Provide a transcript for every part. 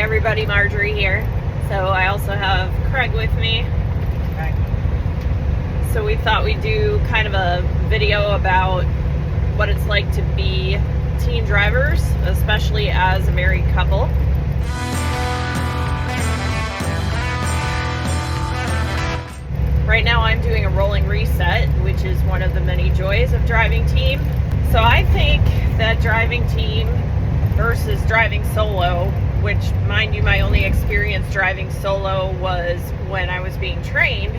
everybody, Marjorie here. So I also have Craig with me. Hi. So we thought we'd do kind of a video about what it's like to be teen drivers, especially as a married couple. Right now I'm doing a rolling reset, which is one of the many joys of driving team. So I think that driving team versus driving solo, which, mind you, my only experience driving solo was when I was being trained.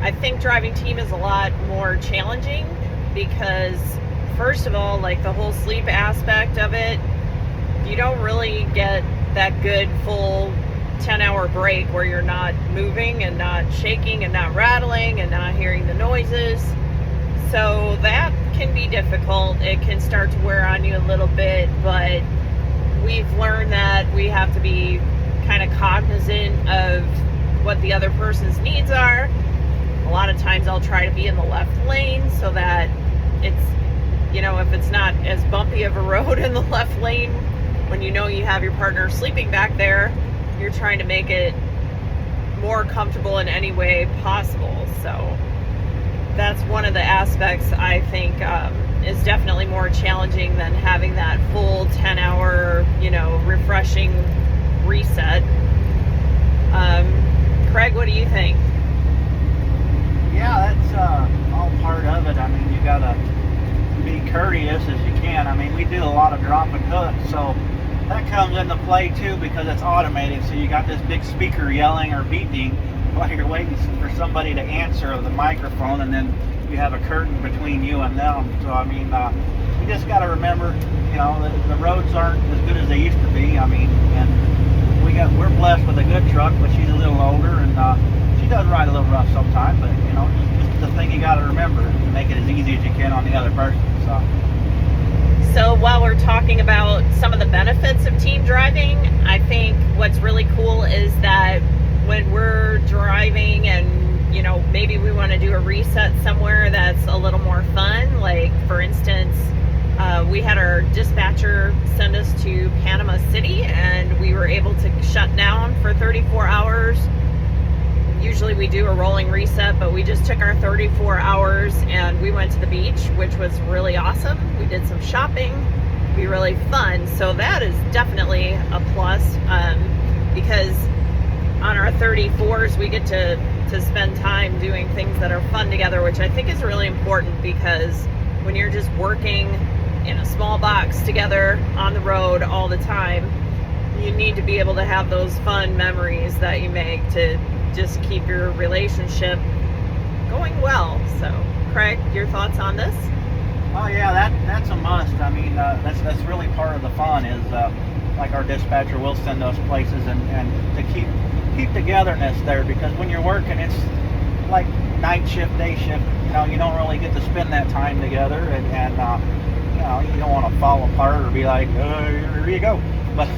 I think driving team is a lot more challenging because, first of all, like the whole sleep aspect of it, you don't really get that good full 10-hour break where you're not moving and not shaking and not rattling and not hearing the noises. So that can be difficult. It can start to wear on you a little bit, but we've learned that we have to be kind of cognizant of what the other person's needs are. A lot of times I'll try to be in the left lane so that it's, you know, if it's not as bumpy of a road in the left lane, when you know you have your partner sleeping back there, you're trying to make it more comfortable in any way possible. So that's one of the aspects I think is definitely more challenging than having that full 10-hour, refreshing reset. Craig, what do you think? Yeah, that's all part of it. I mean, you gotta be courteous as you can. I mean, we do a lot of drop and hook, so that comes into play too because it's automated. So you got this big speaker yelling or beeping while you're waiting for somebody to answer the microphone, and then you have a curtain between you and them. So I mean, you just got to remember, the roads aren't as good as they used to be. I mean, and we're blessed with a good truck, but she's a little older, and she does ride a little rough sometimes. But just the thing you got to remember is to make it as easy as you can on the other person. So while we're talking about some of the benefits of team driving, I think what's really cool is that when we're driving and maybe we want to do a reset somewhere that's a little more fun, like for instance, we had our dispatcher send us to Panama City and we were able to shut down for 34 hours. Usually we do a rolling reset, but we just took our 34 hours and we went to the beach, which was really awesome. We did some shopping, it'd be really fun. So that is definitely a plus, because on our 34s we get to spend time doing things that are fun together, which I think is really important, because when you're just working in a small box together on the road all the time, you need to be able to have those fun memories that you make to just keep your relationship going well. So Craig, your thoughts on this? Oh yeah, that's a must. I mean, that's really part of the fun is like our dispatcher will send us places and to keep togetherness there, because when you're working, it's like night shift, day shift. You don't really get to spend that time together, and you don't want to fall apart or be like, here you go. But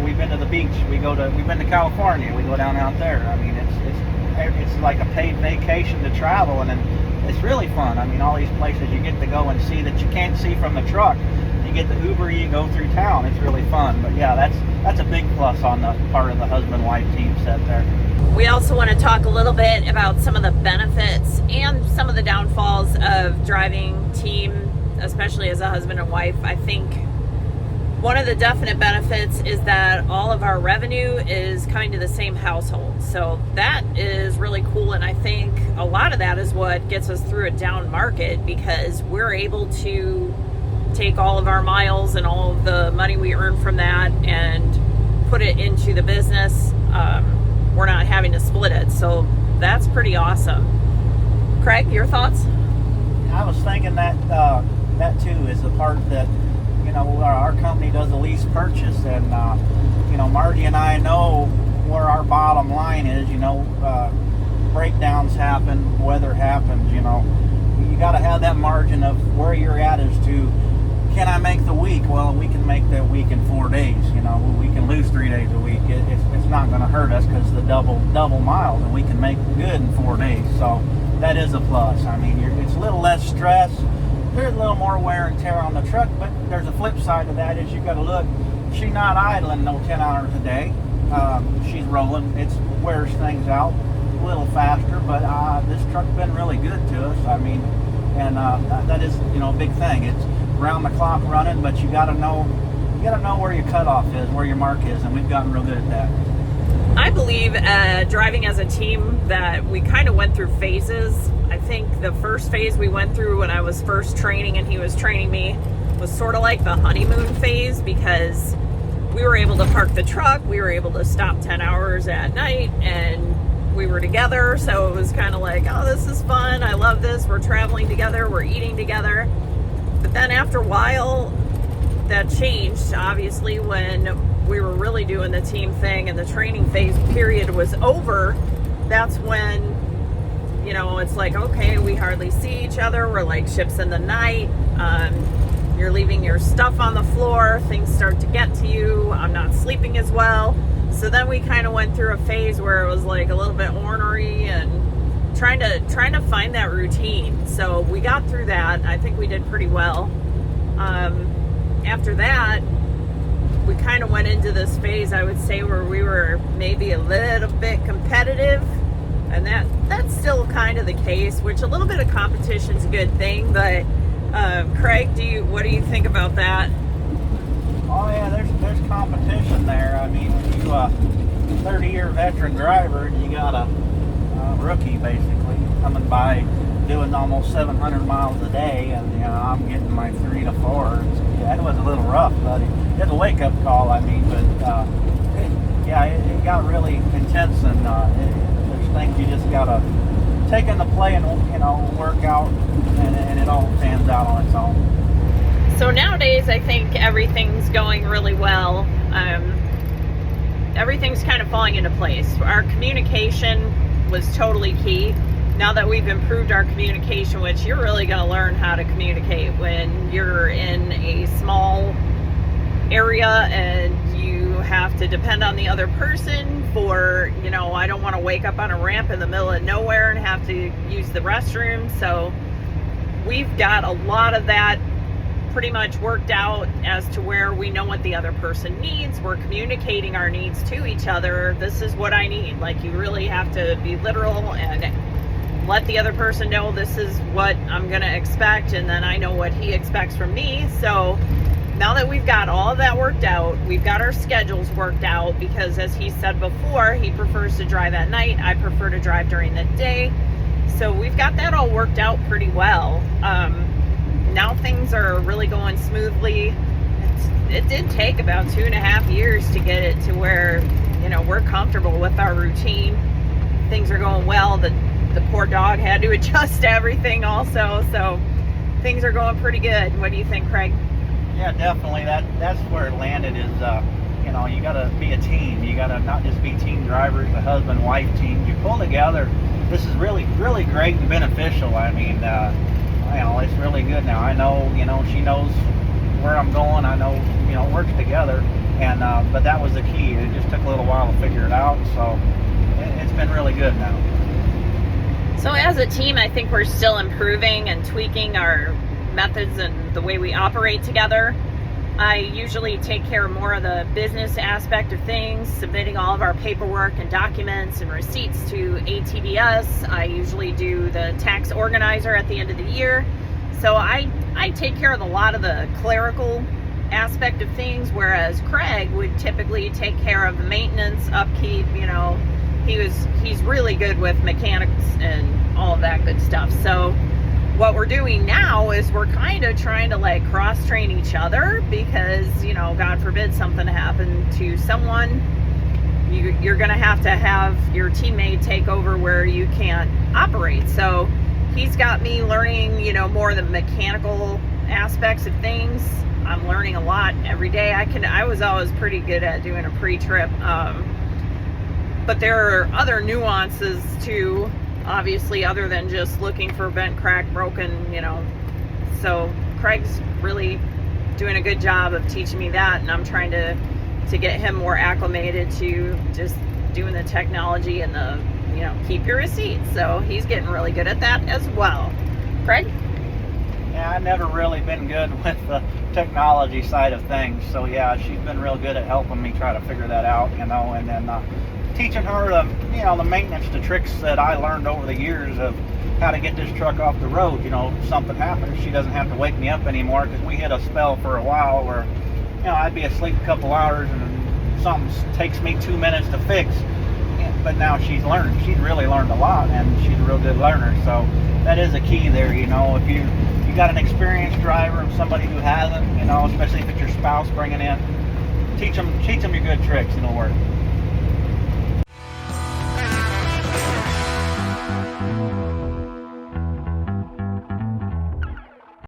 we've been to the beach. We've been to California. We go down out there. I mean, it's like a paid vacation to travel, and then it's really fun. I mean, all these places you get to go and see that you can't see from the truck. You get the Uber, you go through town. It's really fun. But yeah, that's a big plus on the part of the husband-wife team set there. We also want to talk a little bit about some of the benefits and some of the downfalls of driving team, especially as a husband and wife. I think one of the definite benefits is that all of our revenue is coming to the same household. So that is really cool. And I think a lot of that is what gets us through a down market, because we're able to take all of our miles and all of the money we earn from that and put it into the business. We're not having to split it. So that's pretty awesome. Craig, your thoughts? I was thinking that too is the part that our company does a lease purchase, and Margie and I know where our bottom line is. Breakdowns happen, weather happens. You got to have that margin of where you're at as to, can I make the week? Well, we can make that week in 4 days. We can lose 3 days a week. It's not going to hurt us because the double miles, and we can make good in 4 days. So that is a plus. I mean, it's a little less stress. There's a little more wear and tear on the truck, but there's a flip side to that is you got to look, she's not idling no 10 hours a day. She's rolling. It wears things out a little faster, but this truck's been really good to us. I mean, and that is, a big thing. It's round the clock running, but you got to know where your cutoff is, where your mark is, and we've gotten real good at that. I believe driving as a team that we kind of went through phases. I think the first phase we went through when I was first training and he was training me was sort of like the honeymoon phase, because we were able to park the truck, we were able to stop 10 hours at night, and we were together. So it was kind of like, oh, this is fun, I love this, we're traveling together, we're eating together. But then after a while, that changed, obviously, when we were really doing the team thing and the training phase period was over. That's when, it's like, okay, we hardly see each other, we're like ships in the night. You're leaving your stuff on the floor, things start to get to you, I'm not sleeping as well. So then we kind of went through a phase where it was like a little bit ornery and trying to find that routine. So we got through that. I think we did pretty well. After that, we kind of went into this phase, I would say, where we were maybe a little bit competitive, and that's still kind of the case, which a little bit of competition's a good thing. But Craig, what do you think about that? Oh yeah, there's competition there. I mean, you 30-year veteran driver, and you got a rookie basically coming by doing almost 700 miles a day, and I'm getting my 3 to 4. That was a little rough, but it's a wake-up call. I mean, but it got really intense, and there's things you just gotta take into play and work out, and it all pans out on its own. So nowadays, I think everything's going really well. Everything's kind of falling into place. Our communication was totally key. Now that we've improved our communication, which you're really going to learn how to communicate when you're in a small area and you have to depend on the other person for, I don't want to wake up on a ramp in the middle of nowhere and have to use the restroom. So we've got a lot of that pretty much worked out as to where we know what the other person needs. We're communicating our needs to each other. This is what I need. Like, you really have to be literal and let the other person know this is what I'm going to expect, and then I know what he expects from me. So now that we've got all of that worked out, we've got our schedules worked out, because as he said before, he prefers to drive at night, I prefer to drive during the day. So we've got that all worked out pretty well. Now things are really going smoothly. It did take about 2.5 years to get it to where, we're comfortable with our routine. Things are going well. The poor dog had to adjust to everything also, so things are going pretty good. What do you think, Craig? Yeah, definitely. That's where it landed is, you got to be a team. You got to not just be team drivers, a husband-wife team. You pull together. This is really, really great and beneficial. I mean, it's really good now. I know, she knows where I'm going. I know, it works together. And but that was the key. It just took a little while to figure it out. So it's been really good now. So as a team, I think we're still improving and tweaking our methods and the way we operate together. I usually take care of more of the business aspect of things, submitting all of our paperwork and documents and receipts to ATVS. I usually do the tax organizer at the end of the year. So I take care of a lot of the clerical aspect of things, whereas Craig would typically take care of the maintenance, upkeep. He's really good with mechanics and all of that good stuff. So what we're doing now is we're kind of trying to cross-train each other, because, God forbid something happen to someone, you're going to have your teammate take over where you can't operate. So he's got me learning, more of the mechanical aspects of things. I'm learning a lot every day. I was always pretty good at doing a pre-trip, but there are other nuances too, obviously, other than just looking for bent, cracked, broken, So Craig's really doing a good job of teaching me that, and I'm trying to get him more acclimated to just doing the technology and the, keep your receipts. So he's getting really good at that as well. Craig? Yeah, I've never really been good with the technology side of things. So yeah, she's been real good at helping me try to figure that out, and then teaching her the maintenance, the tricks that I learned over the years of how to get this truck off the road. Something happens, she doesn't have to wake me up anymore, because we hit a spell for a while where I'd be asleep a couple hours and something takes me 2 minutes to fix. But now she's learned. She's really learned a lot, and she's a real good learner. So that is a key there. If you got an experienced driver and somebody who hasn't, especially if it's your spouse bringing in, teach them your good tricks, and it'll work.